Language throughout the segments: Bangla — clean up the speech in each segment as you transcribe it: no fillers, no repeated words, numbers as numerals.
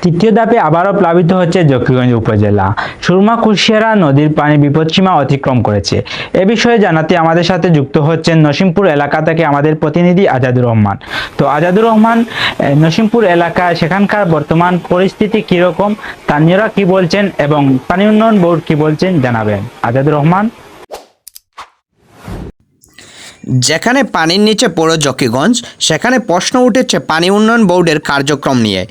তৃতীয় ধাপে আবারও প্লাবিত হচ্ছে জকিগঞ্জ উপজেলা। সুরমা কুশিয়ারা নদীর পানি বিপদসীমা অতিক্রম করেছে। এ বিষয়ে জানাতে আমাদের সাথে যুক্ত হচ্ছেন নসিমপুর এলাকা থেকে আমাদের প্রতিনিধি আজাদুর রহমান। তো আজাদুর রহমান, নসিমপুর এলাকায় সেখানকার বর্তমান পরিস্থিতি কিরকম, স্থানীয়রা কি বলছেন এবং পানি উন্নয়ন বোর্ড কি বলছেন জানাবেন। আজাদুর রহমান। যেখানে পানির নিচে পড়ে জকিগঞ্জ, সেখানে প্রশ্ন উঠেছে পানি উন্নয়ন বোর্ডের কার্যক্রম নিয়ে।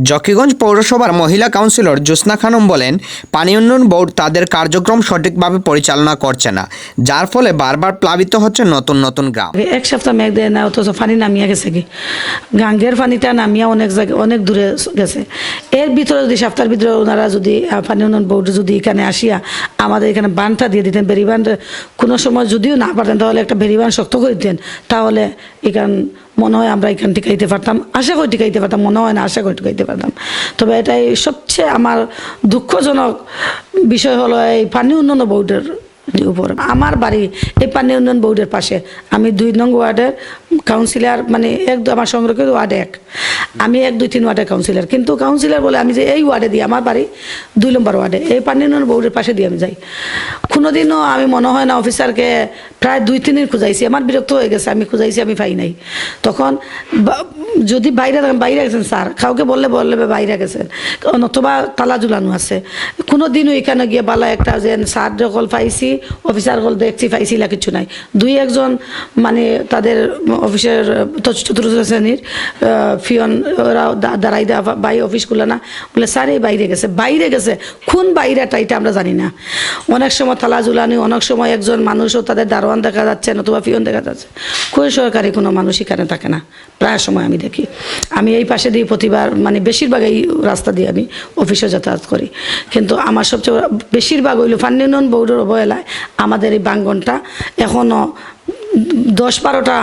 জকিগঞ্জ পৌরসভার মহিলা কাউন্সিলর জ্যোৎস্না খানম বলেন, পানি উন্নয়ন বোর্ড তাদের কার্যক্রম সঠিকভাবে পরিচালনা করছে না, যার ফলে বারবার প্লাবিত হচ্ছে নতুন নতুন গ্রাম। এক সপ্তাহ মেঘ দেয় না, অথচ পানি নামিয়া গেছে কি গাঙ্গের পানিটা নামিয়া অনেক জায়গায় অনেক দূরে গেছে। এর ভিতরে যদি সপ্তাহের ভিতরে ওনারা যদি পানি উন্নয়ন বোর্ড যদি এখানে আসিয়া আমাদের এখানে বানটা দিয়ে দিতেন, বেরিবান কোনো সময় যদিও না পারতেন তাহলে একটা বেরিবান শক্ত করে দিতেন, তাহলে এখান মনে হয় আমরা এখান টিকাইতে পারতাম, আশা করি টিকাইতে পারতাম, মনে হয় না আশা করি টিকাইতে পারতাম। তবে এটাই সবচেয়ে আমার দুঃখজনক বিষয় হলো এই পানি উন্নয়ন বোর্ডের উপর। আমার বাড়ি এই পানি উন্নয়ন বোর্ডের পাশে, আমি 2 নং ওয়ার্ডের কাউন্সিলর, মানে আমার সংরক্ষিত ওয়ার্ডে আমি 1, 2, 3 ওয়ার্ডের কাউন্সিলর, কিন্তু কাউন্সিলর বলে আমি যে এই ওয়ার্ডে দিই, আমার বাড়ি 2 নম্বর ওয়ার্ডে, এই পানি উন্নয়ন বোর্ডের পাশে দিয়ে আমি যাই। কোনোদিনও আমি মনে হয় না অফিসারকে প্রায় 2-3 দিন খুঁজাইছি, আমার বিরক্ত হয়ে গেছে, আমি খুঁজাইছি, আমি পাই নাই। তখন যদি বাইরে গেছেন স্যার, কাউকে বললে বাইরে গেছেন, অথবা তালা ঝুলানো আছে। কোনো দিনও এখানে গিয়ে বালা একটা যে স্যার যখন পাইছি, অফিসার হল দেখছি পাইছি, কিছু নাই। 2-1 মানে তাদের অফিসের চতুর্থ শ্রেণীর ফিয়ন ওরা দাঁড়াই দেওয়া, বাই অফিস খুলে না, বলে স্যার এই বাইরে গেছে কোন বাইরেটা এটা আমরা জানি না। অনেক সময় তালা ঝুলানি, অনেক সময় একজন মানুষও তাদের দারোয়ান দেখা যাচ্ছে, নতুবা ফিয়ন দেখা যাচ্ছে, કોઈ সরকারি কোনো মানুষ এখানে থাকে না প্রায় সময় আমি দেখি। আমি এই পাশে দিয়ে প্রতিবার মানে বেশিরভাগ এই রাস্তা দিয়ে আমি অফিসে যাতায়াত করি, কিন্তু আমার সবচেয়ে বেশিরভাগ হইল পানি উন্নয়ন বোর্ডের অবহেলায় আমাদের এই বাঙ্গনটা এখনও 10-12টা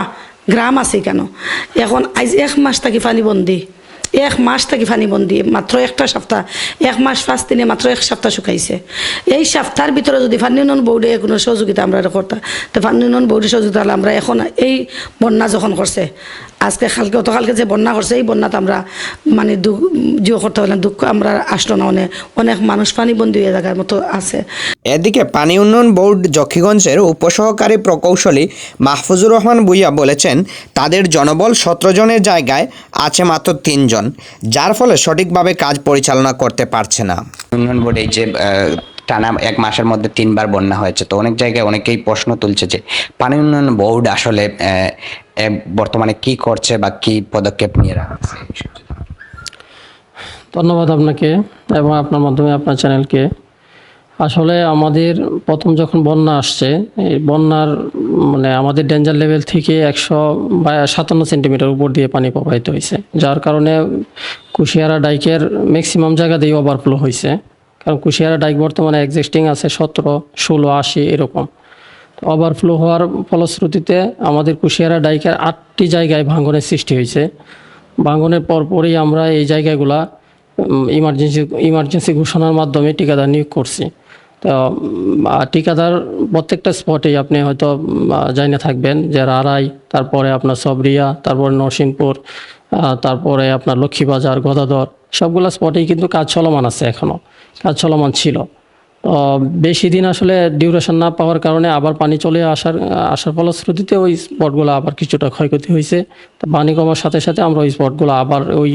গ্রাম আছে। কেন এখন আজ 1 মাস থাকি পানিবন্দি, 1 মাস থাকি পানিবন্দি, মাত্র একটা সপ্তাহ, 1 মাস 5 দিনে মাত্র 1 সপ্তাহ শুকাইছে। এই সপ্তাহের ভিতরে যদি পানি উন্নয়ন বোর্ডে কোনো সহযোগিতা আমরা করতাম, তো পানি উন্নয়ন বোর্ডের সহযোগিতা হলে আমরা এখন এই বন্যা যখন করছে, আজকে গতকালকে যে বন্যা করছে, এই বন্যাতে আমরা মানে জিও করতে পারলাম, দুঃখ আমরা আসলো না, অনেক মানুষ পানিবন্দী হয়ে থাকার মতো আছে। এদিকে পানি উন্নয়ন বোর্ড জকিগঞ্জের উপসহকারী প্রকৌশলী মাহফুজুর রহমান ভূঁইয়া বলেছেন, তাদের জনবল 17 জনের জায়গায় আছে মাত্র 3 জন, যার ফলে সঠিকভাবে কাজ পরিচালনা করতে পারছে না। উন্নয়ন বোর্ডে এই যে টানা 1 মাসের মধ্যে 3 বার বন্যা হয়েছে, তো অনেক জায়গায় অনেকেই প্রশ্ন তুলছে যে পানি উন্নয়ন বোর্ড আসলে বর্তমানে কি করছে বা কি পদক্ষেপ নিয়ে রাখছে। ধন্যবাদ আপনাকে এবং আপনার মাধ্যমে আপনার চ্যানেলকে। আসলে আমাদের প্রথম যখন বন্যা আসছে, এই বন্যার মানে আমাদের ডেঞ্জার লেভেল থেকে 157 সেন্টিমিটার উপর দিয়ে পানি প্রবাহিত হয়েছে, যার কারণে কুশিয়ারা ডাইকের ম্যাক্সিমাম জায়গা দিয়ে ওভারফ্লো হয়েছে। কারণ কুশিয়ারা ডাইক বর্তমানে এক্সিস্টিং আছে 17, 16, 80 এরকম। ওভারফ্লো হওয়ার ফলশ্রুতিতে আমাদের কুশিয়ারা ডাইকের 8টি জায়গায় ভাঙনের সৃষ্টি হয়েছে। ভাঙনের পরপরই আমরা এই জায়গাগুলা ইমার্জেন্সি ঘোষণার মাধ্যমে ঠিকাদার নিয়োগ করছি। তো ঠিকাদার প্রত্যেকটা স্পটেই আপনি হয়তো জানিয়ে থাকবেন যে রারাই, তারপরে আপনার সবরিয়া, তারপরে নরসিংপুর, তারপরে আপনার লক্ষ্মীবাজার, গদাধর, সবগুলো স্পটেই কিন্তু কাজ চলমান আছে, এখনও কাজ চলমান ছিল। তো বেশি দিন আসলে ডিউরেশন না পাওয়ার কারণে আবার পানি চলে আসার ফলশ্রুতিতে ওই স্পটগুলো আবার কিছুটা ক্ষয়ক্ষতি হয়েছে। তো পানি কমার সাথে সাথে আমরা ওই স্পটগুলো আবার ওই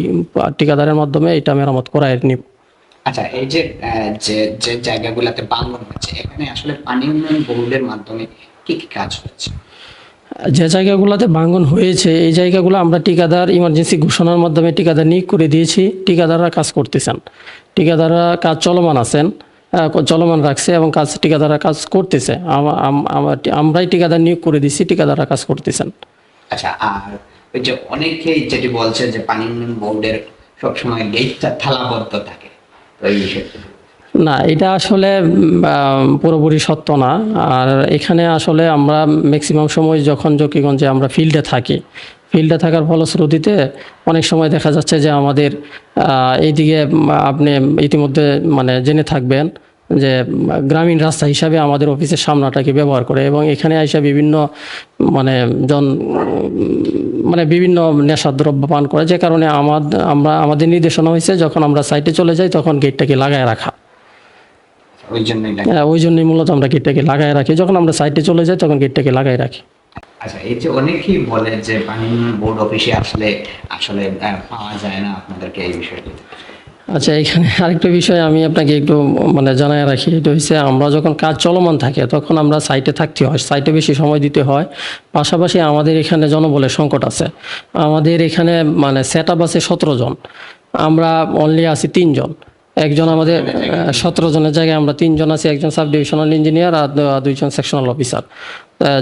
ঠিকাদারের মাধ্যমে এটা মেরামত করায় নিব। আচ্ছা, এই যে যে জায়গাগুলোতে ভাঙন হচ্ছে, এখানে আসলে পানি উন্নয়ন বোর্ডের মাধ্যমে কি কি কাজ হচ্ছে? যে জায়গাগুলোতে ভাঙন হয়েছে এই জায়গাগুলো আমরা ঠিকাদার ইমার্জেন্সি ঘোষণার মাধ্যমে ঠিকাদার নিয়োগ করে দিয়েছি। ঠিকাদাররা কাজ করতেছেন, ঠিকাদাররা কাজ চলমান রাখছে এবং ঠিকাদাররা কাজ করতেছে। আমরাই ঠিকাদার নিয়োগ করে দিয়েছি, ঠিকাদাররা কাজ করতেছেন। আচ্ছা, আর ওই যে অনেকেই যেটি বলছে যে পানি উন্নয়ন বোর্ডের সবসময় গেটটা তালাবদ্ধ থাকে, ওই বিষয়টা না, এটা আসলে পুরোপুরি সত্য না। আর এখানে আসলে আমরা ম্যাক্সিমাম সময় যখন জকিগঞ্জে আমরা ফিল্ডে থাকার ফলশ্রুতিতে অনেক সময় দেখা যাচ্ছে যে আমাদের এইদিকে আপনি ইতিমধ্যে মানে জেনে থাকবেন যে গ্রামীণ রাস্তা হিসাবে আমাদের অফিসের সামনাটাকে ব্যবহার করে এবং এখানে আইসা বিভিন্ন মানে বিভিন্ন নেশাদ্রব্য পান করে, যে কারণে আমাদের নির্দেশনা হয়েছে যখন আমরা সাইটে চলে যাই তখন গেটটাকে লাগায় রাখা। ওই জন্যই ওই জন্যই মূলত আমরা গেটটাকে লাগায় রাখি, যখন আমরা সাইটে চলে যাই তখন গেটটাকে লাগায় রাখি। আচ্ছা, এই যে অনেকেই বলে যে পানি উন্নয়ন বোর্ড অফিসে আসলে পাওয়া যায় না আপনাদেরকে, এই বিষয়টি। আচ্ছা, এখানে আরেকটা বিষয় আমি আপনাকে একটু জানায় রাখি, এটা হচ্ছে আমরা যখন কাজ চলমান থাকে তখন আমরা সাইটে থাকতে হয়, সাইটে বেশি সময় দিতে হয়। পাশাপাশি আমাদের এখানে জনবলের সংকট আছে, আমাদের এখানে সেট আপ আছে 17 জন, আমরা অনলি আছি 3 জন। একজন আমাদের 17 জনের জায়গায় আমরা 3 জন আছি, একজন সাব ডিভিশনাল ইঞ্জিনিয়ার আর 2 জন সেকশনাল অফিসার।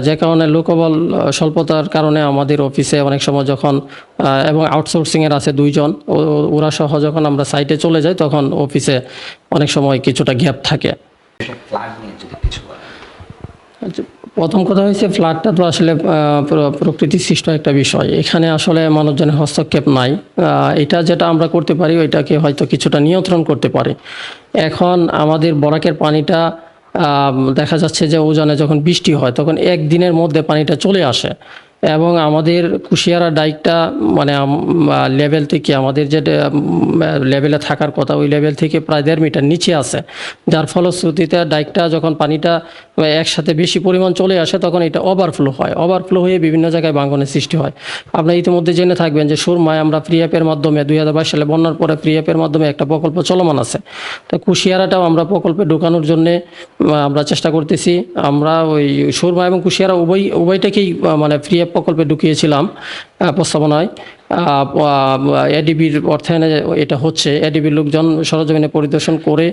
যে কারণে লোকবল স্বল্পতার কারণে আমাদের অফিসে অনেক সময় যখন এবং আউটসোর্সিংয়ের আছে 2 জন, ওরা সহ যখন আমরা সাইটে চলে যাই তখন অফিসে অনেক সময় কিছুটা গ্যাপ থাকে। ফ্ল্যাট নিয়ে যদি কিছু বলেন। আচ্ছা, প্রথম কথা হয়েছে ফ্ল্যাটটা তো আসলে প্রকৃতি সৃষ্ট একটা বিষয়, এখানে আসলে মানুষজনের হস্তক্ষেপ নাই। এটা যেটা আমরা করতে পারি ওইটাকে হয়তো কিছুটা নিয়ন্ত্রণ করতে পারি। এখন আমাদের বরাকের পানিটা দেখা যাচ্ছে যে ওজনে যখন বৃষ্টি হয় তখন একদিনের মধ্যে পানিটা চলে আসে এবং আমাদের কুশিয়ারা ডাইকটা লেভেল থেকে আমাদের যে লেভেলে থাকার কথা ওই লেভেল থেকে প্রায় 1.5 মিটার নিচে আছে, যার ফলশ্রুতিতে ডাইকটা যখন পানিটা একসাথে বেশি পরিমাণ চলে আসে তখন এটা ওভারফ্লো হয়, ওভারফ্লো হয়ে বিভিন্ন জায়গায় ভাঙনের সৃষ্টি হয়। আপনারা ইতিমধ্যে জেনে থাকবেন যে সুরমায় আমরা ফ্রি অ্যাপের মাধ্যমে 2022 সালে বন্যার পরে ফ্রি অ্যাপের মাধ্যমে একটা প্রকল্প চলমান আছে, তো কুশিয়ারাটাও আমরা প্রকল্পে ঢোকানোর জন্যে আমরা চেষ্টা করতেছি। আমরা ওই সুরমা এবং কুশিয়ারা উভয়টাকেই ফ্রি অ্যাপ প্রকল্পে ঢুকিয়েছিলাম প্রস্তাবনায়। এডিবির অর্থায়নে এটা হচ্ছে, এডিবির লোকজন সরজমিনে পরিদর্শন করে